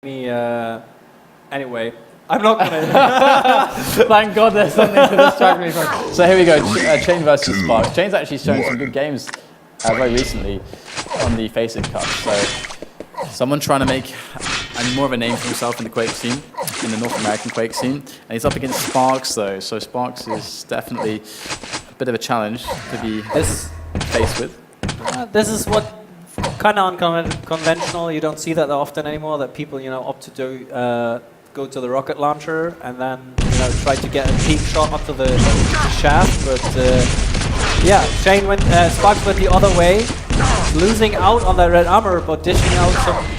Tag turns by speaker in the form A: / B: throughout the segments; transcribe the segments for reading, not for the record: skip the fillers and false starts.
A: me anyway. I'm not gonna.
B: Thank God there's something to distract me from. So here we go, cha1n versus Sparks. cha1n's actually shown some good games very recently on the FACEIT Cup. So someone trying to make more of a name for himself in the Quake scene, in the North American Quake scene. And he's up against Sparks though, so Sparks is definitely a bit of a challenge to be faced with.
A: This is what kind of unconventional. You don't see that often anymore. That people, opt to do go to the rocket launcher and then try to get a peak shot up to the shaft. But yeah, Sparks went the other way, losing out on that red armor, but dishing out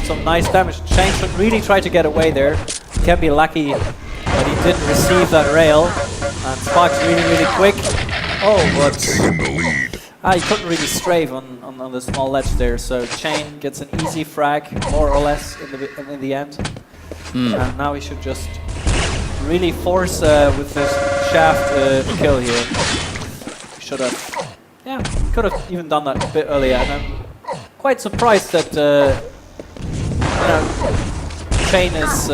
A: some nice damage. cha1n should really try to get away there. He can be lucky, but he didn't receive that rail. And Sparks really quick. Oh, but he couldn't really strafe on the small ledge there, so cha1n gets an easy frag, more or less, in the end. And now he should just really force with this shaft kill here. He should have, could have even done that a bit earlier. And I'm quite surprised that cha1n has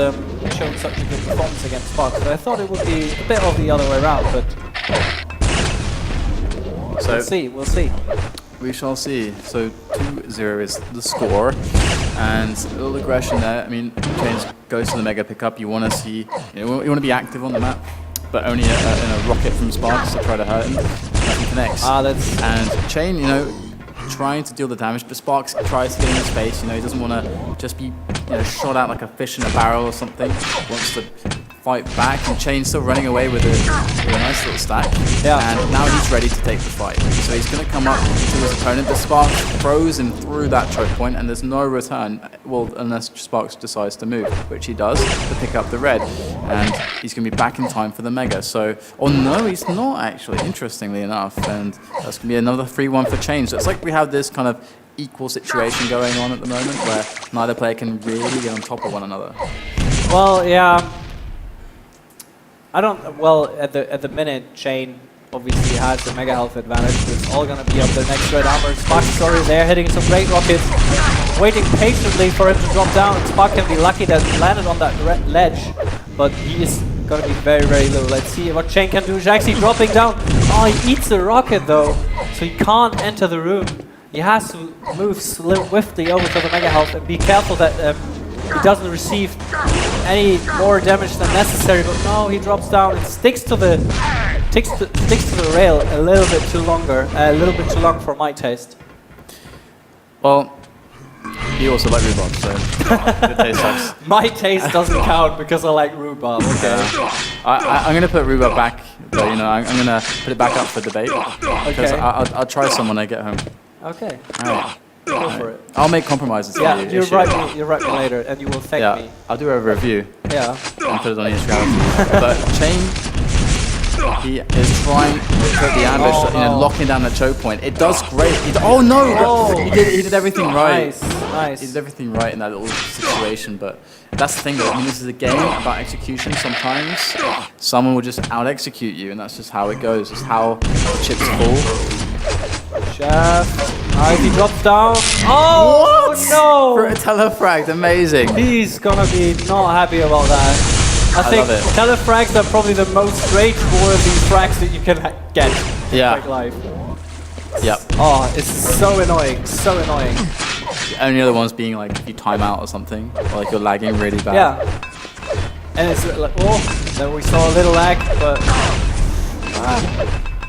A: shown such a good performance against Sparks. But I thought it would be a bit of the other way around, but. So we'll see.
B: We shall see. So 2-0 is the score, and a little aggression there. I mean, cha1n goes to the mega pickup. You want to see, you want to be active on the map, but only in a rocket from Sparks to try to hurt him. Nothing connects. And cha1n, trying to deal the damage, but Sparks tries to get in his space. He doesn't want to just be shot out like a fish in a barrel or something. Wants to fight back, and cha1n's still running away with a nice little stack. And now he's ready to take the fight. So he's going to come up to his opponent, but Sparks throws him through that choke point, and there's no return, well, unless Sparks decides to move, which he does, to pick up the red. And he's going to be back in time for the mega. So, oh no, he's not actually, interestingly enough. And that's going to be another 3-1 for cha1n. So it's like we have this kind of equal situation going on at the moment, where neither player can really get on top of one another.
A: Well, yeah. At the minute, cha1n obviously has the mega health advantage. It's all going to be up their next red armor. Sparks is already there, hitting some great rockets, waiting patiently for him to drop down. Spark can be lucky that he landed on that red ledge, but he is going to be very low. Let's see what cha1n can do. Jaxi dropping down. Oh, he eats the rocket though, so he can't enter the room. He has to move swiftly over to the mega health and be careful that he doesn't receive any more damage than necessary, but no, he drops down and sticks to the rail a little bit too long for my taste.
B: Well, you also like rhubarb, so your taste sucks.
A: My taste doesn't count because I like rhubarb. Okay.
B: I'm going to put rhubarb back, but I'm going to put it back up for debate. Because I'll try some when I get home.
A: Okay.
B: All right.
A: Go for it.
B: I'll make compromises.
A: Yeah, you'll write me later, and you will thank me.
B: I'll do a review.
A: Yeah.
B: And put it on Instagram. But cha1n, he is trying to put the ambush, locking down the choke point. It does great. Oh no! He did everything right.
A: Nice.
B: He did everything right in that little situation. But that's the thing, though. I mean, this is a game about execution. Sometimes someone will just out-execute you, and that's just how it goes. It's how the chips fall.
A: Shaft. He drops down. Oh
B: what?
A: No!
B: For a telefrag, amazing.
A: He's gonna be not happy about that. I think telefrags are probably the most rage-worthy frags that you can get in life.
B: Yep.
A: Oh, it's so annoying, so annoying.
B: The only other ones being like if you time out or something, or like you're lagging really bad.
A: Yeah. And it's like, then we saw a little lag, but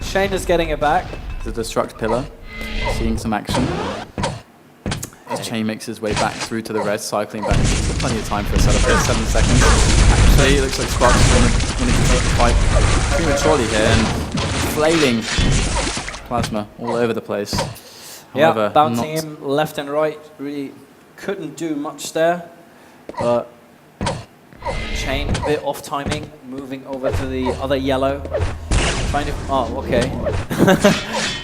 A: cha1n is getting it back.
B: The destruct pillar, seeing some action. As cha1n makes his way back through to the red, cycling back. Plenty of time for a setup here, 7 seconds. Actually, it looks like Sparks is going to take the fight prematurely here and flailing plasma all over the place. However,
A: yeah, bouncing him left and right, really couldn't do much there. But cha1n a bit off timing, moving over to the other yellow. Trying to, okay.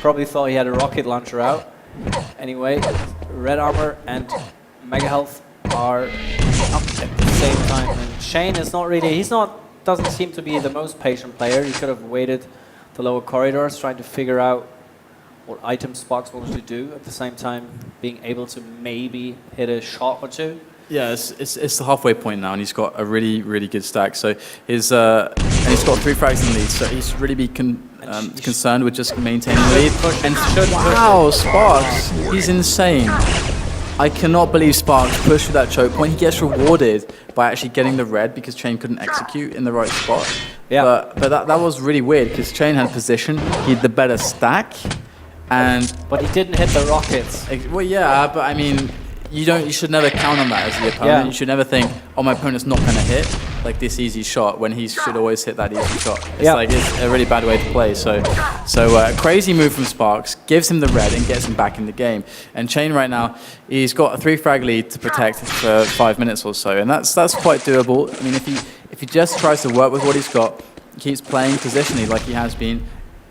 A: Probably thought he had a rocket launcher out. Anyway, red armor and mega health are up at the same time. And cha1n is not really, doesn't seem to be the most patient player. He could have waited the lower corridors, trying to figure out what items Sparks wanted to do, at the same time being able to maybe hit a shot or two.
B: Yeah, it's the halfway point now, and he's got a really good stack. So his and he's got 3 frags in the lead. So he should really be concerned with just maintaining the lead. And wow, Sparks, he's insane. I cannot believe Sparks pushed through that choke point. He gets rewarded by actually getting the red because cha1n couldn't execute in the right spot.
A: Yeah.
B: But that was really weird because cha1n had position. He had the better stack,
A: but he didn't hit the rockets.
B: Well, yeah, but I mean, you should never count on that as the opponent.
A: Yeah.
B: You should never think, oh, my opponent's not going to hit like this easy shot when he should always hit that easy shot. It's like it's a really bad way to play. So a crazy move from Sparks gives him the red and gets him back in the game. And cha1n right now, he's got a 3 frag lead to protect for 5 minutes or so, and that's quite doable. I mean, if he just tries to work with what he's got, keeps playing positionally like he has been,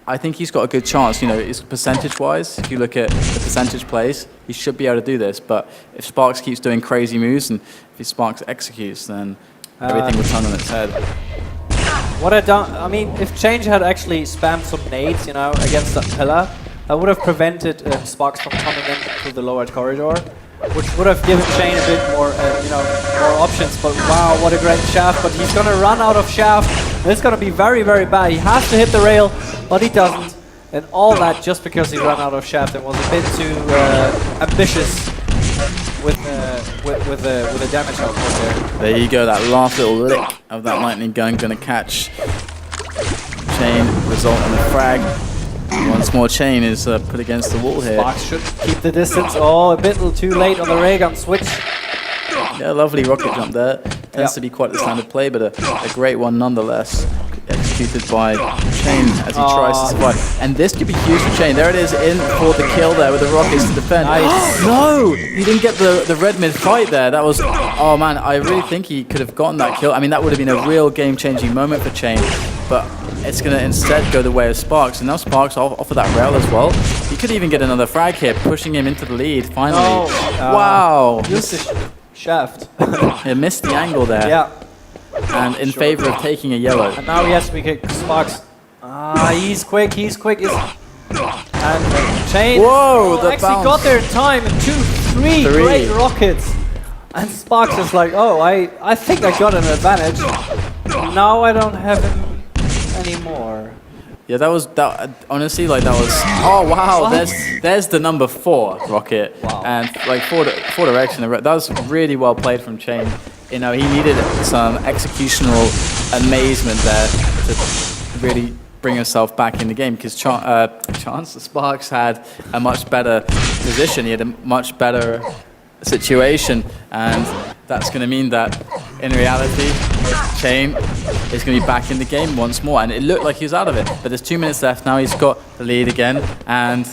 B: I think he's got a good chance. You know, it's percentage-wise, if you look at the percentage plays, he should be able to do this. But if Sparks keeps doing crazy moves and if Sparks executes, then everything will turn on its head.
A: I mean, if cha1n had actually spammed some nades, you know, against that pillar, that would have prevented Sparks from coming in through the lowered corridor, which would have given cha1n a bit more, more options. But wow, what a great shaft! But he's gonna run out of shaft. This is gonna be very bad. He has to hit the rail, but he doesn't, and all that just because he ran out of shaft and was a bit too ambitious with the damage output there.
B: There you go, that last little lick of that lightning gun gonna catch cha1n, result in a frag. Once more, cha1n is put against the wall here.
A: Sparks should keep the distance. Oh, a bit too late on the ray gun switch.
B: Yeah, lovely rocket jump there. Tends to be quite the standard play, but a great one nonetheless. Executed by cha1n as he tries to survive. And this could be huge for cha1n. There it is, in for the kill there with the rockets to defend.
A: Nice.
B: No! He didn't get the red mid-fight there. That was... Oh, man, I really think he could have gotten that kill. I mean, that would have been a real game-changing moment for cha1n. But it's going to instead go the way of Sparks. And now Sparks off of that rail as well. He could even get another frag here, pushing him into the lead, finally. Wow!
A: Use the shaft.
B: He missed the angle there.
A: Yeah.
B: And in favor of taking a yellow.
A: And now he has to be kicked. Sparks. He's quick. And cha1n
B: Whoa, the
A: actually
B: bounce.
A: got there in time. 2, 3 great rockets. And Sparks is like, oh, I think I got an advantage. Now I don't have him anymore.
B: Yeah, honestly, like that was, oh wow, there's the number 4 rocket.
A: Wow.
B: And like four direction, that was really well played from cha1n. You know, he needed some executional amazement there to really bring himself back in the game, because Sparks had a much better position, he had a much better situation, and that's going to mean that in reality cha1n is going to be back in the game once more, and it looked like he was out of it, but there's 2 minutes left. Now he's got the lead again, and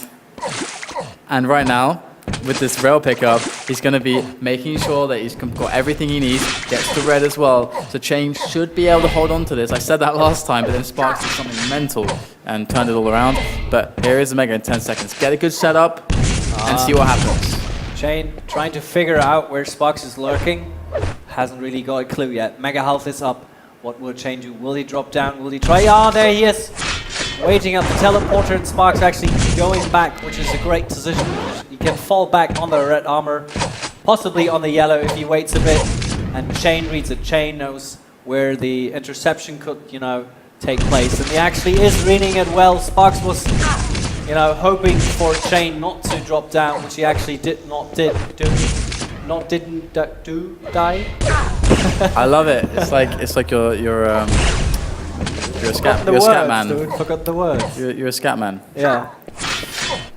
B: right now with this rail pickup, he's going to be making sure that he's got everything he needs, gets the red as well, so cha1n should be able to hold on to this. I said that last time, but then Sparks did something mental and turned it all around. But here is the Mega in 10 seconds. Get a good setup and see what happens.
A: cha1n trying to figure out where Sparks is lurking. Hasn't really got a clue yet. Mega health is up. What will cha1n do? Will he drop down? Will he try? There he is. Waiting at the teleporter, and Sparks actually going back, which is a great position. He can fall back on the red armor, possibly on the yellow if he waits a bit. And cha1n reads it. cha1n knows where the interception could, take place. And he actually is reading it well. Sparks was, hoping for cha1n not to drop down, which he actually didn't die.
B: I love it. It's like you're a scat man.
A: Forgot the words.
B: You're a scat man.
A: Yeah.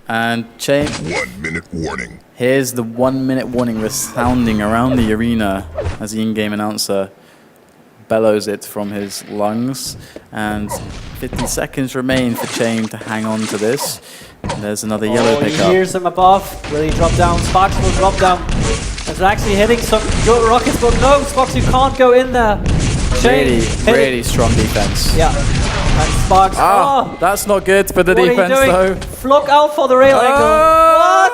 B: And cha1n.
C: 1 minute warning.
B: Here's the 1 minute warning resounding around the arena as the in-game announcer bellows it from his lungs. And 50 seconds remain for cha1n to hang on to this. And there's another yellow pickup.
A: He hears him above. Will he drop down? Sparks will drop down. It's actually hitting some good rockets, but no, Sparks, you can't go in there.
B: Really strong defense.
A: Yeah. And Sparks.
B: That's not good for the defense, though.
A: Flock out for the rail angle. What?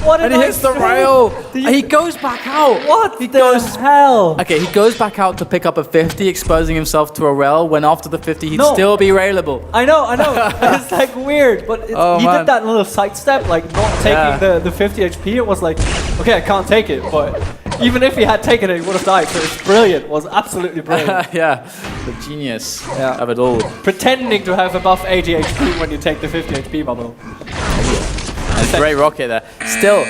A: What
B: and he hits the rail. He goes back out.
A: What the hell?
B: Okay, he goes back out to pick up a 50, exposing himself to a rail, when after the 50 he'd still be railable.
A: I know. It's like weird, but he did that little sidestep, like not taking the 50 HP. It was like, okay, I can't take it, but Even if he had taken it, he would have died. So it's brilliant. Was absolutely brilliant.
B: Yeah, the genius
A: Yeah.
B: of it all.
A: Pretending to have a buff 80 HP when you take the 50 HP bubble.
B: And great rocket there. Still,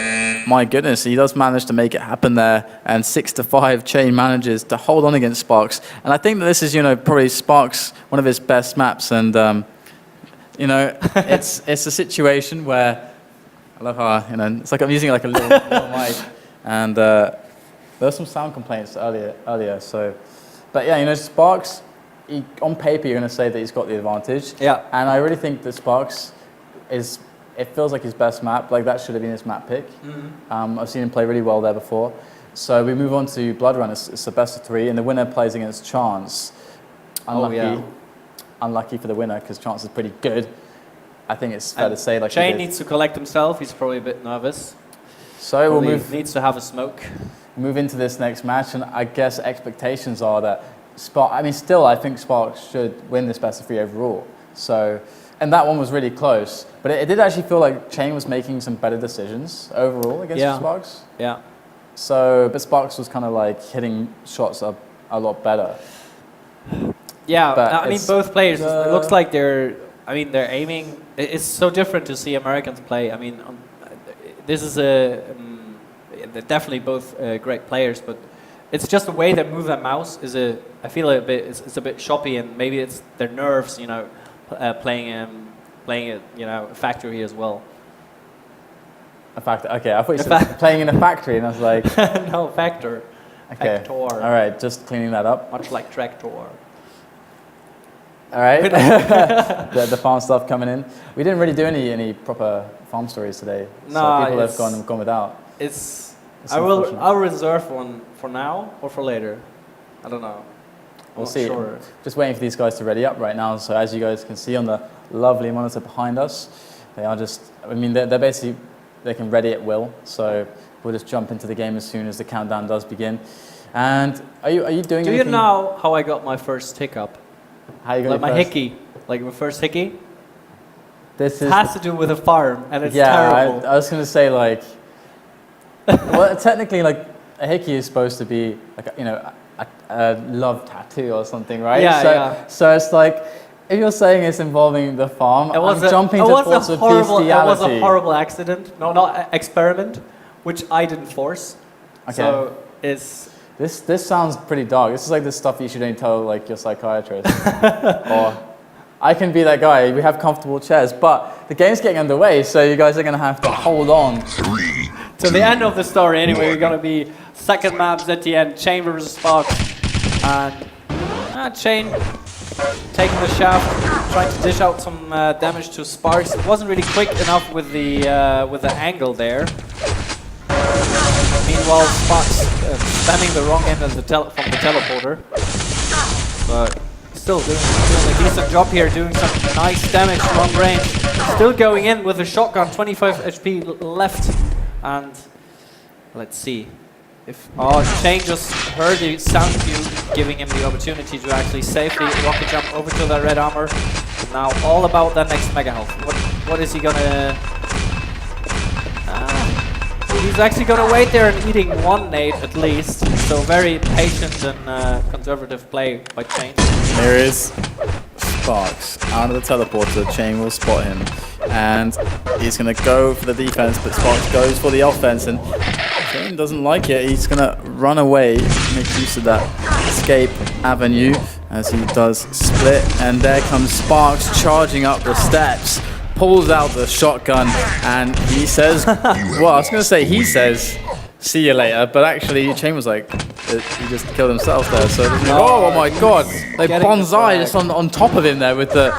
B: my goodness, he does manage to make it happen there. And 6-5, cha1n manages to hold on against Sparks. And I think that this is, probably Sparks, one of his best maps. And, it's a situation where, I love how, it's like I'm using like a little mic. And there were some sound complaints earlier. So, but yeah, Sparks, on paper, you're going to say that he's got the advantage.
A: Yeah.
B: And I really think that Sparks it feels like his best map. Like that should have been his map pick. Mm-hmm. I've seen him play really well there before. So we move on to Blood Run. It's a best of 3, and the winner plays against cha1n. Unlucky for the winner because cha1n is pretty good. I think it's fair to say. Like
A: cha1n needs to collect himself. He's probably a bit nervous.
B: So we'll move.
A: Needs to have a smoke.
B: Move into this next match, and I guess expectations are that I think Sparks should win this best of 3 overall. So. And that one was really close. But it did actually feel like cha1n was making some better decisions overall against Sparks.
A: Yeah.
B: So, but Sparks was kind of like hitting shots a lot better.
A: Yeah, I mean, both players, it looks like they're aiming. It's so different to see Americans play. I mean, this is they're definitely both great players, but it's just the way they move their mouse I feel it's a bit choppy, and maybe it's their nerves, playing it, factory as well.
B: A factory. Okay, I thought you said playing in a factory, and I was like,
A: no, factor.
B: Okay.
A: Factor.
B: All right, just cleaning that up.
A: Much like tractor.
B: All right, the farm stuff coming in. We didn't really do any proper farm stories today, so people have gone without.
A: I'll reserve one for now or for later. I don't know.
B: We'll see. Sure. Just waiting for these guys to ready up right now. So as you guys can see on the lovely monitor behind us, they are just, they're basically, they can ready at will. So we'll just jump into the game as soon as the countdown does begin. And are you doing anything?
A: Do you know how I got my first hiccup?
B: How you got
A: like my hickey, like my first hickey?
B: This
A: has to do with a farm, and it's terrible.
B: I was going to say like, well, technically like a hickey is supposed to be like, a love tattoo or something, right?
A: Yeah,
B: so it's like, if you're saying it's involving the farm, I'm jumping to thoughts of bestiality.
A: It was a horrible accident. No, not experiment, which I didn't force. Okay. So it's...
B: This sounds pretty dark. This is like the stuff you should only tell like your psychiatrist. Or I can be that guy. We have comfortable chairs, but the game's getting underway, so you guys are going to have to hold on.
A: To the end of the story, anyway, we're going to be second maps at the end, cha1n versus Sparks. And cha1n taking the shaft, trying to dish out some damage to Sparks. It wasn't really quick enough with the angle there. Meanwhile, Sparks spamming the wrong end of from the teleporter. But still doing a decent job here, doing some nice damage long range. Still going in with a shotgun, 25 HP left. And let's see. If cha1n just heard the sound cue, giving him the opportunity to actually safely rocket jump over to the red armor. And now all about that next mega health. What is he gonna... he's actually gonna wait there and eating one nade at least. So very patient and conservative play by cha1n.
B: There is Sparks out of the teleporter. cha1n will spot him. And he's going to go for the defense, but Sparks goes for the offense, and cha1n doesn't like it. He's going to run away, make use of that escape avenue as he does split, and there comes Sparks charging up the steps, pulls out the shotgun, and he says, well, I was going to say he says, see you later, but actually cha1n was like, he just killed himself there. So oh my god, they bonsai just on top of him there with the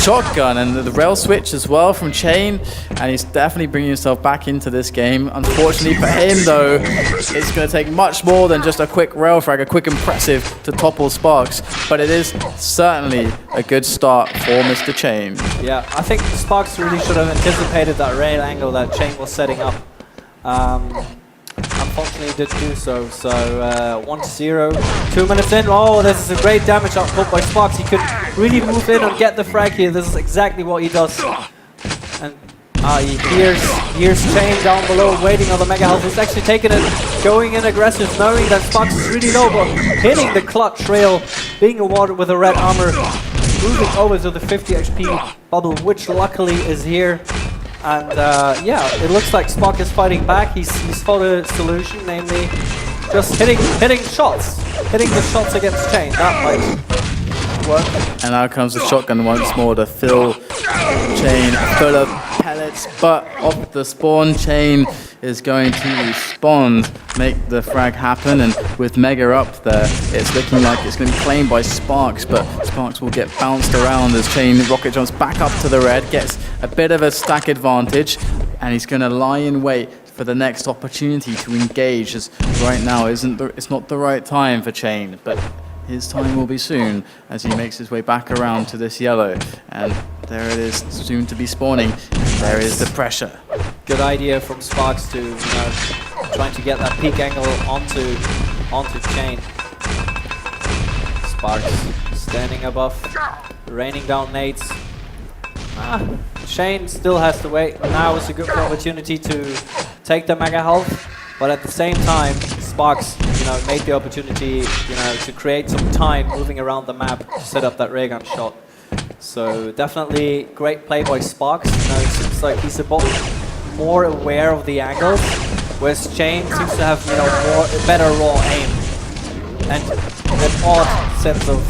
B: shotgun, and the rail switch as well from cha1n, and he's definitely bringing himself back into this game. Unfortunately for him though, it's going to take much more than just a quick rail frag, a quick impressive to topple Sparks, but it is certainly a good start for Mr. cha1n.
A: Yeah, I think Sparks really should have anticipated that rail angle that cha1n was setting up. Unfortunately, he didn't do so. So 1-0, 2 minutes in. Oh, this is a great damage output by Sparks. He could really move in and get the frag here. This is exactly what he does. And He hears cha1n down below, waiting on the Mega Health. He's actually taking it, going in aggressive, knowing that Sparks is really low, but hitting the clutch rail, being awarded with a red armor, moving over to the 50 HP bubble, which luckily is here. And yeah, it looks like Spock is fighting back. He's found a solution, namely just hitting shots, hitting the shots against cha1n. That might work.
B: And now comes the shotgun once more to fill cha1n full of pellets, but off the spawn, cha1n is going to respond, make the frag happen, and with Mega up there, it's looking like it's going to be claimed by Sparks, but Sparks will get bounced around as cha1n rocket jumps back up to the red, gets a bit of a stack advantage, and he's going to lie in wait for the next opportunity to engage, as right now it's not the right time for cha1n, but his time will be soon as he makes his way back around to this yellow, and there it is, soon to be spawning. There is the pressure.
A: Good idea from Sparks to, trying to get that peak angle onto cha1n. Sparks standing above, raining down nades. cha1n still has to wait. Now is a good opportunity to take the Mega Health, but at the same time, Sparks, made the opportunity, to create some time moving around the map to set up that ray gun shot. So definitely great play by Sparks. It seems like he's a bit more aware of the angles, whereas cha1n seems to have, better raw aim and an odd sense of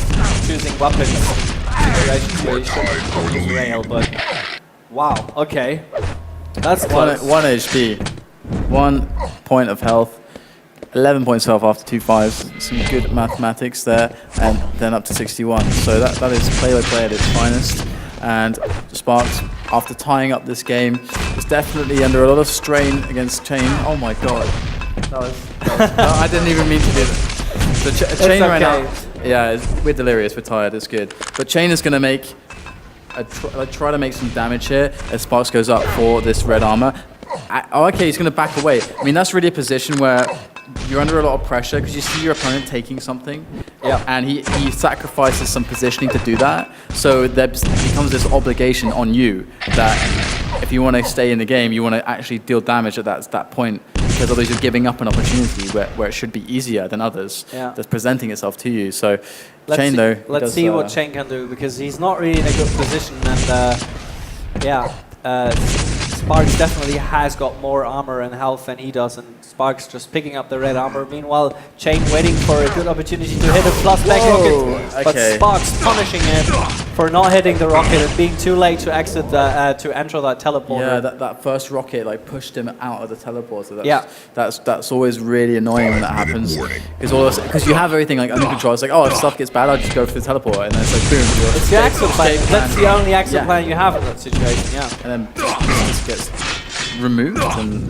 A: choosing weapons situations where you shouldn't use rail. But wow, okay, that's close.
B: 1 HP, 1 point of health. 11 points health after 2 fives. Some good mathematics there, and then up to 61. So that is play-by-play at its finest. And Sparks, after tying up this game, is definitely under a lot of strain against cha1n. Oh my god. No, I didn't even mean to do that. So cha1n right now, yeah, we're delirious, we're tired, it's good. But cha1n is going to make try to make some damage here as Sparks goes up for this red armor. Okay, he's going to back away. I mean, that's really a position where you're under a lot of pressure because you see your opponent taking something, and he sacrifices some positioning to do that. So there becomes this obligation on you that if you want to stay in the game, you want to actually deal damage at that point, because otherwise you're giving up an opportunity where it should be easier than others that's presenting itself to you. So cha1n though,
A: let's see what cha1n can do, because he's not really in a good position, and Sparks definitely has got more armor and health than he does, and Sparks just picking up the red armor. Meanwhile, cha1n waiting for a good opportunity to hit a plus back rocket, but Sparks punishing him for not hitting the rocket and being too late to exit to enter that teleporter.
B: Yeah, that first rocket pushed him out of the teleporter. That's always really annoying when that happens, because you have everything under control. It's like, oh, if stuff gets bad, I'll just go for the teleporter, and then it's like boom.
A: It's the exit plan. That's the only exit plan you have in that situation. Yeah.
B: And then just gets removed, and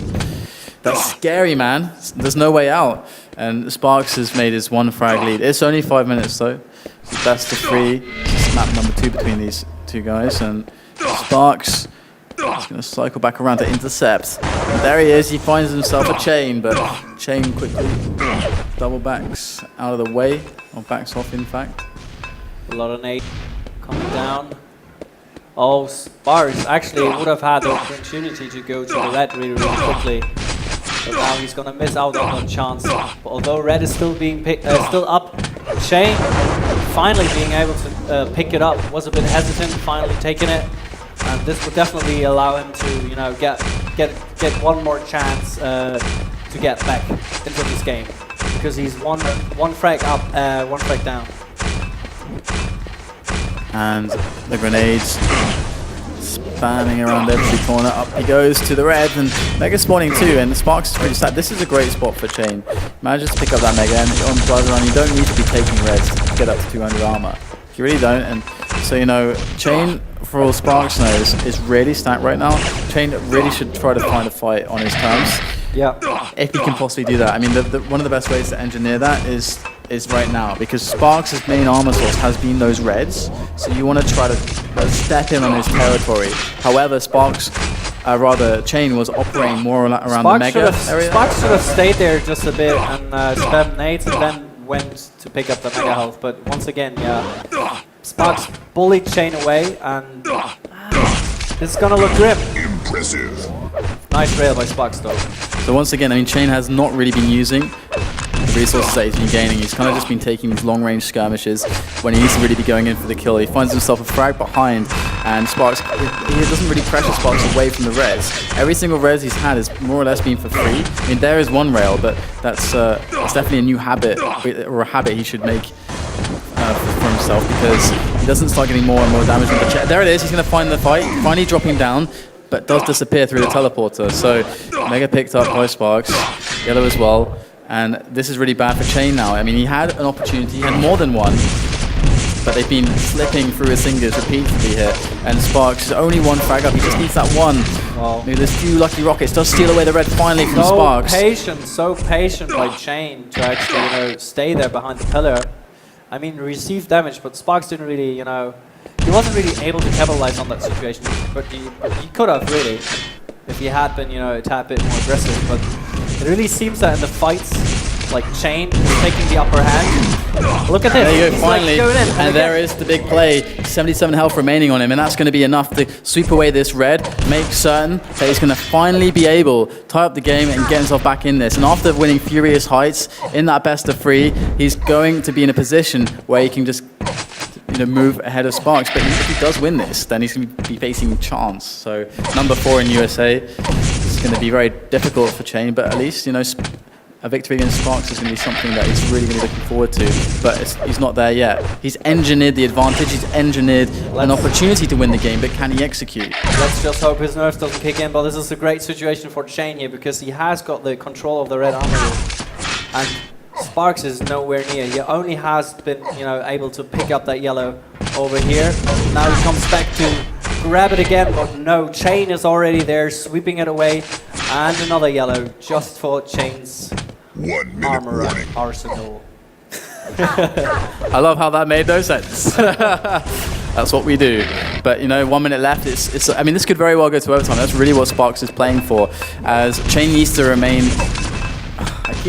B: that's scary, man. There's no way out, and Sparks has made his 1 frag lead. It's only 5 minutes though, so that's the 3. It's map number 2 between these two guys, and Sparks is going to cycle back around to intercept. And there he is. He finds himself a cha1n, but cha1n quickly double backs out of the way, or backs off in fact.
A: A lot of nade coming down. Oh, Sparks actually would have had the opportunity to go to the red really, really quickly. But now he's going to miss out on that chance. But although red is still being still up, cha1n finally being able to pick it up. Was a bit hesitant, finally taking it. And this would definitely allow him to, get one more chance to get back into this game. Because he's one frag up, 1 frag down. And
B: the grenades spamming around every corner. Up he goes to the red, and Mega spawning too, and Sparks is pretty sad. This is a great spot for cha1n. Manages to pick up that Mega, and on drive around, you don't need to be taking reds to get up to 200 armor. You really don't, and so cha1n, for all Sparks knows, is really stacked right now. cha1n really should try to find a fight on his terms.
A: Yeah.
B: If he can possibly do that. I mean, one of the best ways to engineer that is right now, because Sparks' main armor source has been those reds, so you want to try to step in on his territory. However, cha1n was operating more around the Mega area.
A: Sparks should have stayed there just a bit and spammed nades, and then went to pick up the Mega Health. But once again, Sparks bullied cha1n away, and it's gonna look grim. Nice rail by Sparks though.
B: So once again, I mean, cha1n has not really been using the resources that he's been gaining. He's kind of just been taking these long-range skirmishes when he needs to really be going in for the kill. He finds himself a frag behind, and Sparks, he doesn't really pressure Sparks away from the res. Every single res he's had has more or less been for free. I mean, there is one rail, but that's definitely a new habit, or a habit he should make for himself, because he doesn't start getting more and more damage from the chair. There it is, he's going to find the fight, finally dropping down, but does disappear through the teleporter. So Mega picked up by Sparks, yellow as well, and this is really bad for cha1n now. I mean, he had an opportunity, he had more than one, but they've been slipping through his fingers repeatedly here, and Sparks is only one frag up, he just needs that one.
A: Wow.
B: Maybe there's few lucky rockets, does steal away the red finally from Sparks.
A: So patient by cha1n to actually, you know, stay there behind the pillar. I mean, receive damage, but Sparks didn't really, you know, he wasn't really able to capitalize on that situation, but he could have really, if he had been, you know, a tad bit more aggressive. But it really seems that in the fights, like cha1n is taking the upper hand. Look at this.
B: There you go,
A: He's
B: finally.
A: Like going in,
B: and there is the big play. 77 health remaining on him, and that's going to be enough to sweep away this red, make certain that he's going to finally be able to tie up the game and get himself back in this. And after winning Furious Heights in that best of 3, he's going to be in a position where he can just, you know, move ahead of Sparks. But if he does win this, then he's going to be facing cha1n. So number 4 in USA. It's going to be very difficult for cha1n, but at least, you know, a victory against Sparks is going to be something that he's really going to be looking forward to, but he's not there yet. He's engineered the advantage, he's engineered an opportunity to win the game, but can he execute?
A: Let's just hope his nerfs doesn't kick in, but this is a great situation for cha1n here, because he has got the control of the red armor, and Sparks is nowhere near. He only has been, you know, able to pick up that yellow over here. Now he comes back to grab it again, but no, cha1n is already there, sweeping it away, and another yellow just for cha1n's armor arsenal.
B: I love how that made no sense. That's what we do. But, you know, 1 minute left. It's. I mean, this could very well go to overtime. That's really what Sparks is playing for, as cha1n needs to remain.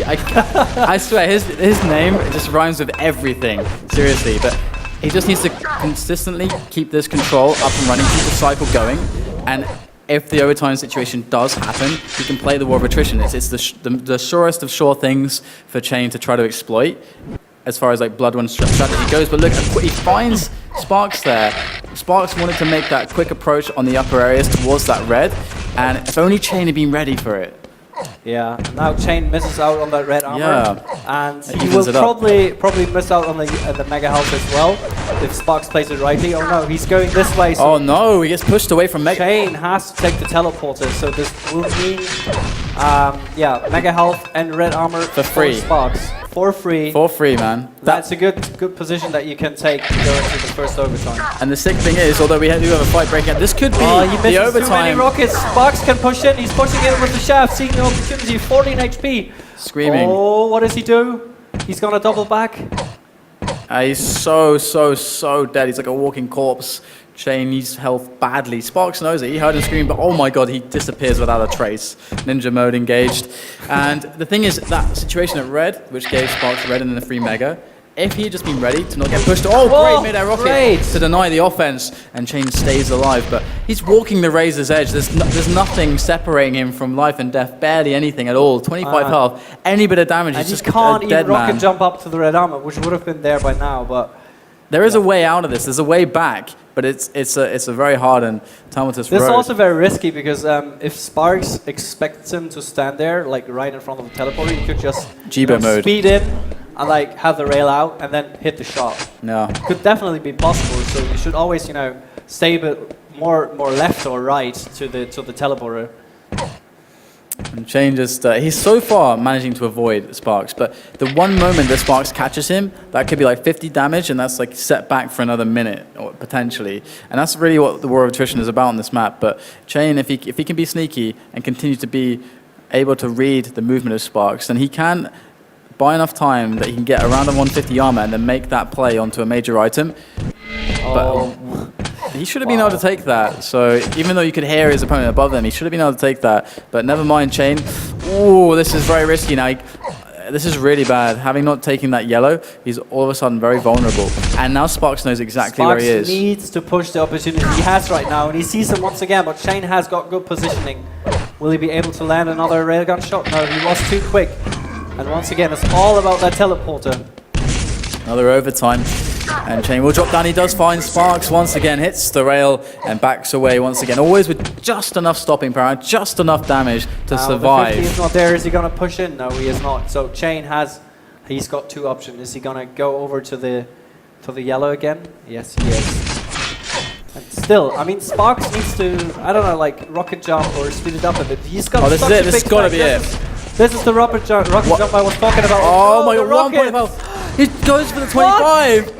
B: I swear, his name, it just rhymes with everything. Seriously, but he just needs to consistently keep this control up and running, keep the cycle going, and if the overtime situation does happen, he can play the war of attrition. It's the surest of sure things for cha1n to try to exploit, as far as like Blood One strategy goes. But look, he finds Sparks there. Sparks wanted to make that quick approach on the upper areas towards that red, and if only cha1n had been ready for it.
A: Yeah, now cha1n misses out on that red armor, and he will probably miss out on the mega health as well if Sparks plays it rightly. Oh no, he's going this way. So
B: oh no, he gets pushed away from mega.
A: cha1n has to take the teleporter, so this will mean, yeah, mega health and red armor
B: for free.
A: Sparks. For free.
B: For free, man.
A: That's a good position that you can take to go into the first overtime.
B: And the sick thing is, although we do have a fight breaking out, this could be the overtime.
A: Too many rockets. Sparks can push in. He's pushing in with the shaft, seeing the opportunity. 14 HP.
B: Screaming.
A: Oh, what does he do? He's gonna double back.
B: He's so dead. He's like a walking corpse. cha1n needs health badly. Sparks knows it. He heard him scream, but oh my god, he disappears without a trace. Ninja mode engaged. And the thing is, that situation at red, which gave Sparks red and then the free mega, if he had just been ready to not get pushed, oh, great mid-air rocket to deny the offense, and cha1n stays alive. But he's walking the razor's edge. There's nothing separating him from life and death, barely anything at all. 25 health, any bit of damage, he's just
A: can't
B: a dead
A: even rocket
B: man.
A: jump up to the red armor, which would have been there by now, but
B: there is a way out of this. There's a way back, but it's a very hard and tumultuous road.
A: This is also very risky, because if Sparks expects him to stand there, like right in front of the teleporter, you could just
B: mode.
A: Speed in and like have the rail out and then hit the shot.
B: No.
A: Could definitely be possible. So you should always, you know, stay a bit more left or right to the teleporter.
B: And cha1n just, he's so far managing to avoid Sparks, but the one moment that Sparks catches him, that could be like 50 damage, and that's like set back for another minute, or potentially. And that's really what the War of Attrition is about on this map. But cha1n, if he can be sneaky and continue to be able to read the movement of Sparks, then he can buy enough time that he can get around a 150 armor and then make that play onto a major item.
A: Oh.
B: But he should have been able to take that. So even though you could hear his opponent above them, he should have been able to take that. But never mind, cha1n. Ooh, this is very risky now. this is really bad. Having not taken that yellow, he's all of a sudden very vulnerable. And now Sparks knows exactly where he is.
A: Sparks needs to push the opportunity he has right now, and he sees him once again, but cha1n has got good positioning. Will he be able to land another railgun shot? No, he was too quick. And once again, it's all about that teleporter.
B: Another overtime. And cha1n will drop down. He does find Sparks once again, hits the rail and backs away once again. Always with just enough stopping power, just enough damage to survive.
A: The 50 is not there. Is he going to push in? No, he is not. So cha1n he's got two options. Is he going to go over to the yellow again? Yes, he is. And still, I mean, Sparks needs to, I don't know, like rocket jump or speed it up a bit. He's got
B: this is it. This has got to be it.
A: This is the rocket jump I was talking about.
B: Oh my god, 1.5. He goes for the 25.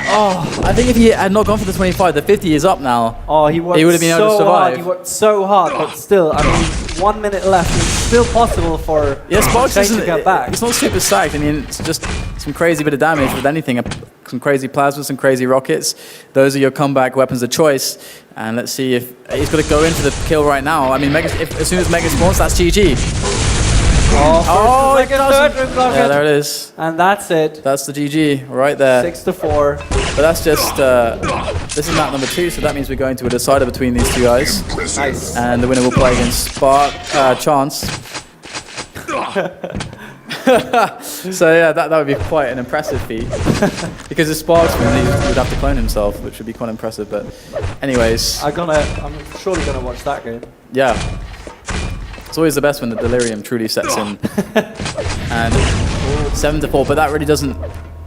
B: Oh, I think if he had not gone for the 25, the 50 is up now.
A: Oh, he would have been able to survive. He worked so hard, but still, I mean, 1 minute left. It's still possible for
B: Sparks
A: cha1n to get back.
B: It's not super stacked. I mean, it's just some crazy bit of damage with anything. Some crazy plasmas, some crazy rockets. Those are your comeback weapons of choice. And let's see if he's got to go in for the kill right now. I mean, as soon as Mega spawns, that's GG.
A: Oh,
B: yeah, there it is.
A: And that's it.
B: That's the GG right there.
A: 6-4.
B: But that's just, this is map number 2, so that means we're going to a decider between these two guys.
A: Nice.
B: And the winner will play against cha1n. So yeah, that would be quite an impressive feat. Because if Sparks wins, he would have to clone himself, which would be quite impressive. But anyways.
A: I'm surely going to watch that game.
B: Yeah. It's always the best when the delirium truly sets in. And 7-4, but that really doesn't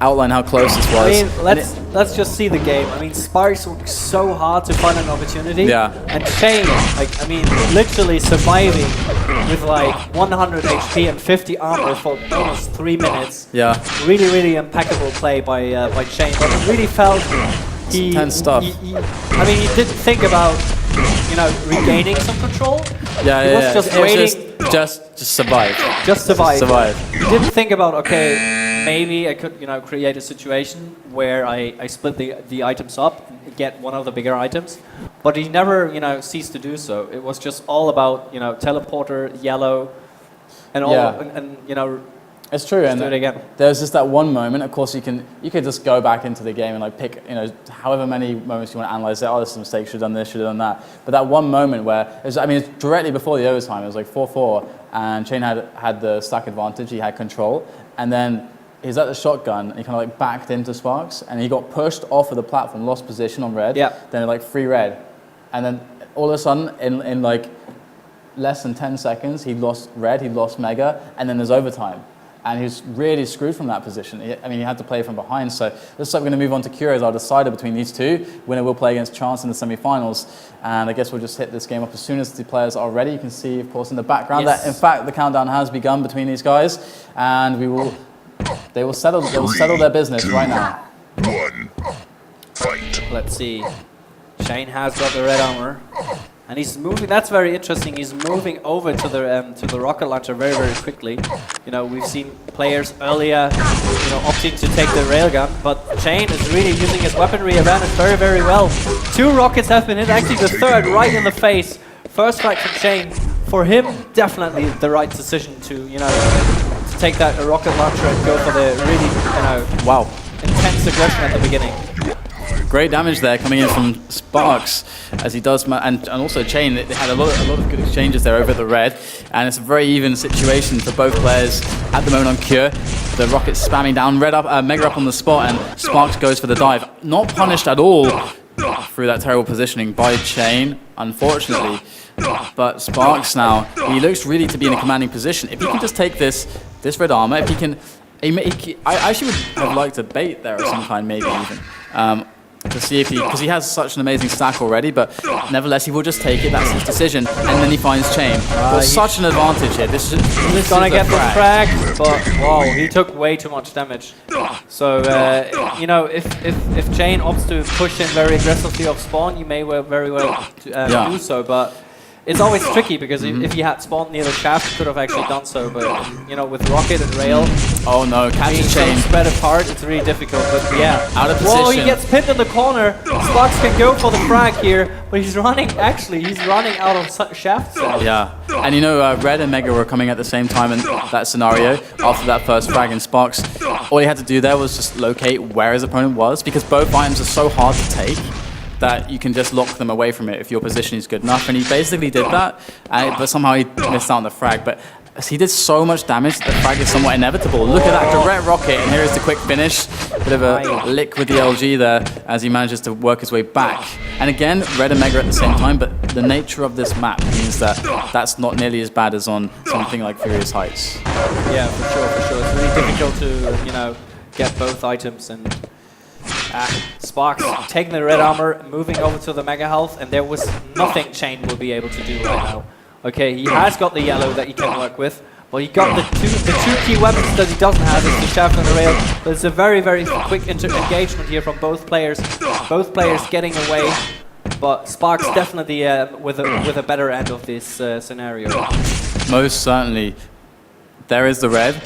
B: outline how close this was.
A: I mean, let's just see the game. I mean, Sparks worked so hard to find an opportunity.
B: Yeah.
A: And cha1n, like, I mean, literally surviving with like 100 HP and 50 armor for almost 3 minutes.
B: Yeah.
A: Really, really impeccable play by cha1n. But it really felt he.
B: Intense stuff.
A: I mean, he didn't think about, you know, regaining some control.
B: Yeah,
A: he was just waiting.
B: Just survive.
A: Just survive.
B: Survive.
A: He didn't think about, okay, maybe I could, you know, create a situation where I split the items up and get one of the bigger items. But he never, you know, ceased to do so. It was just all about, you know, teleporter, yellow, and all, and you know.
B: It's true, and
A: do it again.
B: There's just that one moment. Of course, you could just go back into the game and like pick, you know, however many moments you want to analyze. Oh, there's some mistakes. Should have done this. Should have done that. But that one moment where it was, I mean, it's directly before the overtime. It was like 4-4, and cha1n had the stack advantage. He had control, and then he's at the shotgun. And he kind of like backed into Sparks, and he got pushed off of the platform, lost position on red.
A: Yeah.
B: Then like free red, and then all of a sudden in like less than 10 seconds, he lost red. He lost Mega, and then there's overtime. And he was really screwed from that position. I mean, he had to play from behind. So looks like we're going to move on to Cure as our decider between these two. Winner will play against cha1n in the semi-finals. And I guess we'll just hit this game up as soon as the players are ready. You can see, of course, in the background that, in fact, the countdown has begun between these guys. And they will settle their business right now.
C: 1. Fight.
A: Let's see. cha1n has got the red armor. And he's moving, that's very interesting, he's moving over to the rocket launcher very, very quickly. You know, we've seen players earlier, you know, opting to take the railgun, but cha1n is really using his weaponry advantage very, very well. 2 rockets have been hit, actually the third right in the face. First strike from cha1n. For him, definitely the right decision to, you know, to take that rocket launcher and go for the really, you know, intense aggression at the beginning.
B: Great damage there coming in from Sparks as he does, and also cha1n. They had a lot of good exchanges there over the red, and it's a very even situation for both players at the moment on Cure. The rockets spamming down, red up, Mega up on the spot, and Sparks goes for the dive. Not punished at all through that terrible positioning by cha1n, unfortunately. But Sparks now, he looks really to be in a commanding position. If he can just take this red armor, if he can, I actually would have liked a bait there of some kind, maybe even. To see if because he has such an amazing stack already, but nevertheless he will just take it. That's his decision, and then he finds cha1n. Got such an advantage here.
A: He's gonna get the frag, but wow, he took way too much damage. So you know, if cha1n opts to push in very aggressively off spawn, you may very well do so. But it's always tricky because if he had spawned near the shaft, he could have actually done so. But you know, with Rocket and Rail
B: Oh no,
A: being
B: catches
A: so
B: Chain.
A: spread apart, it's really difficult. But yeah,
B: Out of
A: whoa, he
B: position.
A: gets pinned in the corner. Sparks can go for the frag here, but he's running. Actually, he's running out of shaft cells.
B: Yeah, and you know, Red and Mega were coming at the same time in that scenario after that first frag, and Sparks, all he had to do there was just locate where his opponent was, because both items are so hard to take that you can just lock them away from it if your position is good enough, and he basically did that, but somehow he missed out on the frag. But he did so much damage that the frag is somewhat inevitable. Look at that direct rocket, and here is the quick finish. Bit of a lick with the LG there as he manages to work his way back. And again, Red and Mega at the same time, but the nature of this map means that that's not nearly as bad as on something like Furious Heights.
A: Yeah, for sure, for sure. It's really difficult to, you know, get both items. And Sparks taking the red armor, moving over to the Mega Health, and there was nothing cha1n will be able to do right now. Okay, he has got the yellow that he can work with, but he got the two key weapons that he doesn't have is the shaft and the rail. But it's a very, very quick engagement here from both players. Both players getting away, but Sparks definitely with a better end of this scenario.
B: Most certainly. There is the red.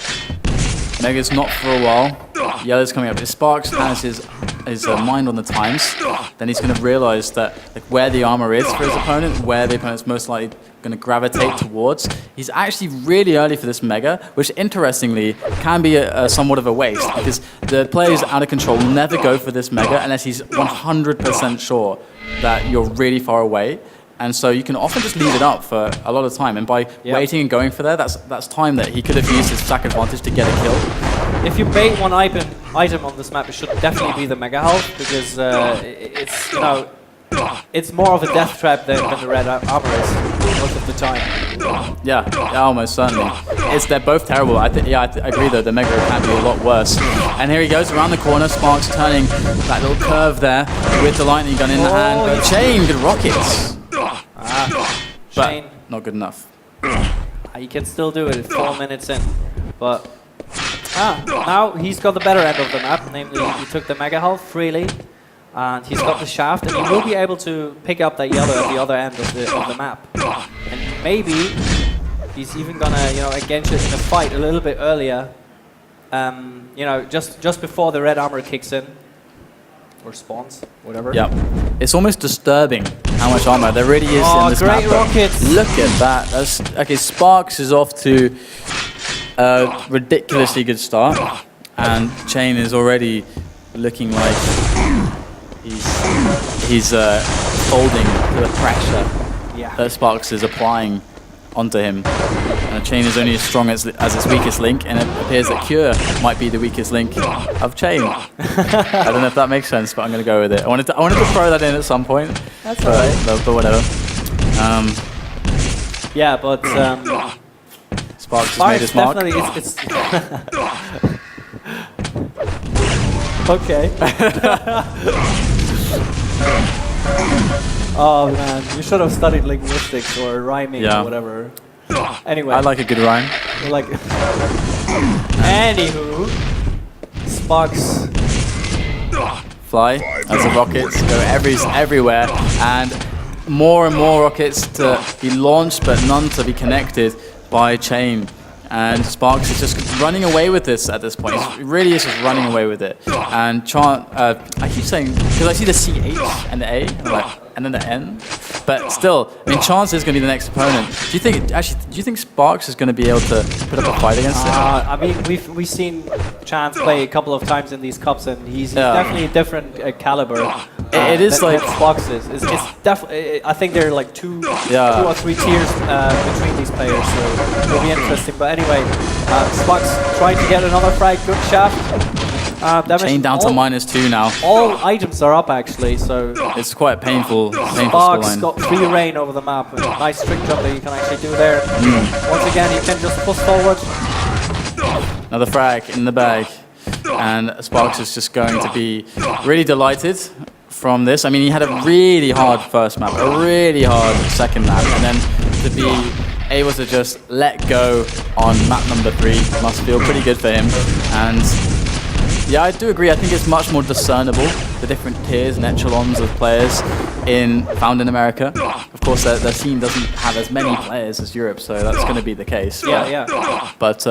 B: Mega's not for a while. Yellow's coming up. If Sparks has his mind on the times, then he's going to realize that like, where the armor is for his opponent, where the opponent's most likely going to gravitate towards. He's actually really early for this Mega, which interestingly can be somewhat of a waste, because the player who's out of control will never go for this Mega unless he's 100% sure that you're really far away. And so you can often just leave it up for a lot of time, and by waiting and going for that's time that he could have used his stack advantage to get a kill.
A: If you bait one item on this map, it should definitely be the Mega Health, because it's, you know, it's more of a death trap than the red armor is most of the time.
B: Yeah, almost certainly. They're both terrible. I agree though, the Mega can be a lot worse. And here he goes around the corner, Sparks turning that little curve there with the lightning gun in the hand, but cha1n, good rockets.
A: cha1n,
B: not good enough.
A: He can still do it 4 minutes in, but now he's got the better end of the map, namely he took the Mega Health freely, and he's got the shaft, and he will be able to pick up that yellow at the other end of the map. And maybe he's even gonna, you know, engage it in a fight a little bit earlier, you know, just before the red armor kicks in. Or spawns, whatever.
B: Yeah, it's almost disturbing how much armor there really is in this map.
A: Great rockets!
B: Look at that. Okay, Sparks is off to a ridiculously good start, and cha1n is already looking like he's folding to the pressure that Sparks is applying onto him. cha1n is only as strong as its weakest link, and it appears that Cure might be the weakest link of cha1n. I don't know if that makes sense, but I'm going to go with it. I wanted to throw that in at some point.
A: That's alright.
B: But whatever.
A: Yeah, but
B: Sparks has made his mark.
A: Definitely, it's okay. Oh man, you should have studied linguistics or rhyming or whatever. Anyway,
B: I like a good rhyme.
A: Like, anywho, Sparks
B: fly as the rockets go everywhere, and more rockets to be launched, but none to be connected by cha1n. And Sparks is just running away with this at this point. He really is just running away with it. And cha1n, I keep saying, because I see the CH and the A, and then the N. But still, I mean, cha1n is going to be the next opponent. Do you think Sparks is going to be able to put up a fight against him?
A: I mean, we've seen cha1n play a couple of times in these cups, and he's definitely a different caliber.
B: It is like
A: Sparks is. It's definitely. I think there are like two or three tiers between these players, so it'll be interesting. But anyway, Sparks trying to get another frag, good shaft.
B: cha1n down to -2 now.
A: All items are up actually, so
B: it's quite painful.
A: Sparks
B: scoreline.
A: got free reign over the map. Nice trick jump that you can actually do there. Once again, you can just push forward.
B: Another frag in the bag, and Sparks is just going to be really delighted from this. I mean, he had a really hard first map, a really hard second map, and then to be able to just let go on map number 3 must feel pretty good for him. And yeah, I do agree. I think it's much more discernible the different tiers and echelons of players found in America. Of course, their scene doesn't have as many players as Europe, so that's going to be the case. But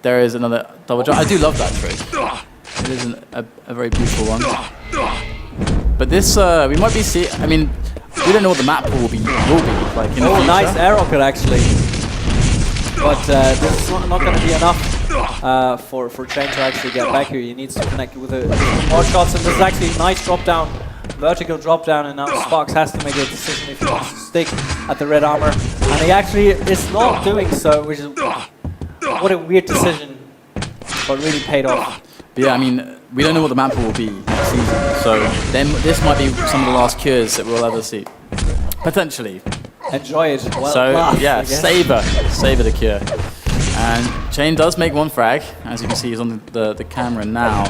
B: there is another double jump. I do love that trick. It is a very beautiful one. But this, we might be seeing. I mean, we don't know what the map pool will be like in the future.
A: Nice air rocket actually. But this is not going to be enough for cha1n to actually get back here. He needs to connect with more shots, and this is actually a nice drop down, vertical drop down, and now Sparks has to make a decision if he wants to stick at the red armor. And he actually is not doing so, which is what a weird decision, but really paid off.
B: But yeah, I mean, we don't know what the map pool will be next season, so then this might be some of the last cures that we'll ever see. Potentially.
A: Enjoy it. Well,
B: so
A: last,
B: yeah, savor the cure. And cha1n does make one frag, as you can see he's on the camera now,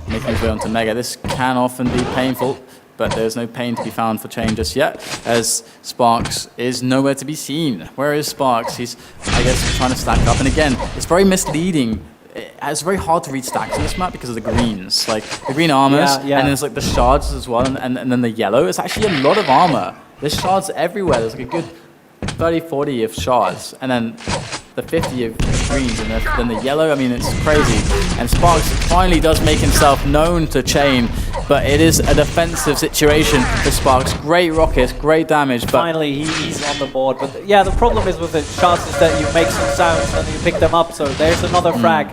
B: making his way onto Mega. This can often be painful, but there's no pain to be found for cha1n just yet, as Sparks is nowhere to be seen. Where is Sparks? He's, I guess, trying to stack up, and again, it's very misleading. It's very hard to read stacks on this map because of the greens, like the green armors, and then there's like the shards as well, and then the yellow. It's actually a lot of armor. There's shards everywhere. There's like a good 30, 40 of shards, and then the 50 of greens, and then the yellow. I mean, it's crazy. And Sparks finally does make himself known to cha1n, but it is a defensive situation for Sparks. Great rockets, great damage. But
A: finally, he's on the board. But yeah, the problem is with the shots is that you make some sounds and you pick them up. So there's another frag,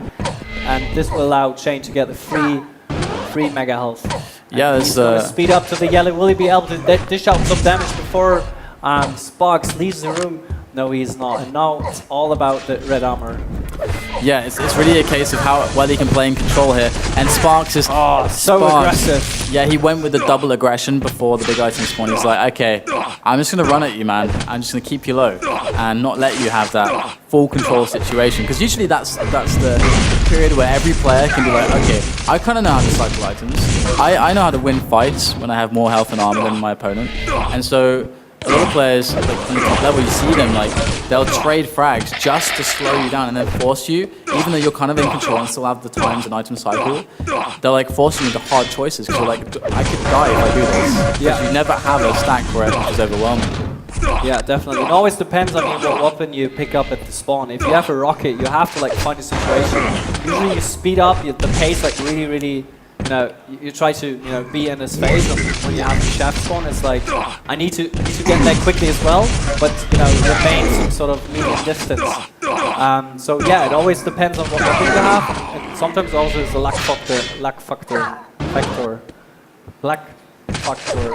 A: and this will allow cha1n to get the free mega health.
B: Yeah,
A: he's going to speed up to the yellow. Will he be able to dish out some damage before Sparks leaves the room? No, he's not. And now it's all about the red armor.
B: Yeah, it's really a case of how well he can play in control here. And Sparks is
A: so aggressive.
B: Yeah, he went with the double aggression before the big item spawn. He's like, okay, I'm just going to run at you, man. I'm just going to keep you low and not let you have that full control situation. Because usually that's the period where every player can be like, okay, I kind of know how to cycle items. I know how to win fights when I have more health and armor than my opponent. And so a lot of players, like from the top level, you see them, like, they'll trade frags just to slow you down and then force you, even though you're kind of in control and still have the times and item cycle, they'll like force you into hard choices, because you're like, I could die if I do this. Because you never have a stack for it, which is overwhelming.
A: Yeah, definitely. It always depends on what weapon you pick up at the spawn. If you have a rocket, you have to like find a situation. Usually you speed up the pace like really, you try to be in this phase. When you have the shaft spawn, it's like I need to get there quickly as well, but remain some sort of medium distance. So yeah, it always depends on what weapon you have, and sometimes also there's a luck factor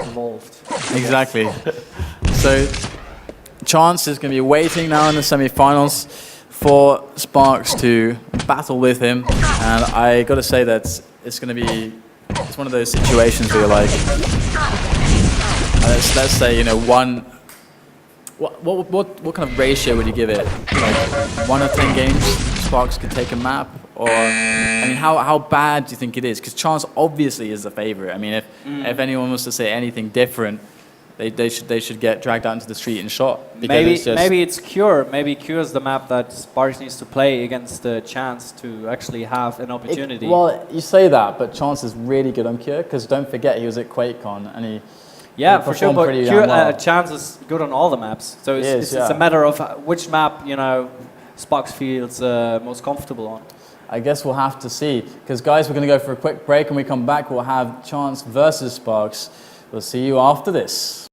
A: involved.
B: Exactly. So cha1n is going to be waiting now in the semi-finals for Sparks to battle with him, and I got to say that it's going to be one of those situations where you're like, let's say one. What kind of ratio would you give it? Like 1 of 10 games Sparks could take a map, or I mean, how bad do you think it is? Because cha1n obviously is the favorite. I mean, if anyone was to say anything different, they should get dragged out into the street and shot.
A: Maybe it's Cure. Maybe Cure is the map that Sparks needs to play against the cha1n to actually have an opportunity.
B: Well, you say that, but cha1n is really good on Cure, because don't forget he was at QuakeCon and he.
A: Yeah, for sure, but Cure, cha1n is good on all the maps. So it's a matter of which map Sparks feels most comfortable on.
B: I guess we'll have to see, because guys, we're going to go for a quick break, and when we come back, we'll have cha1n versus Sparks. We'll see you after this.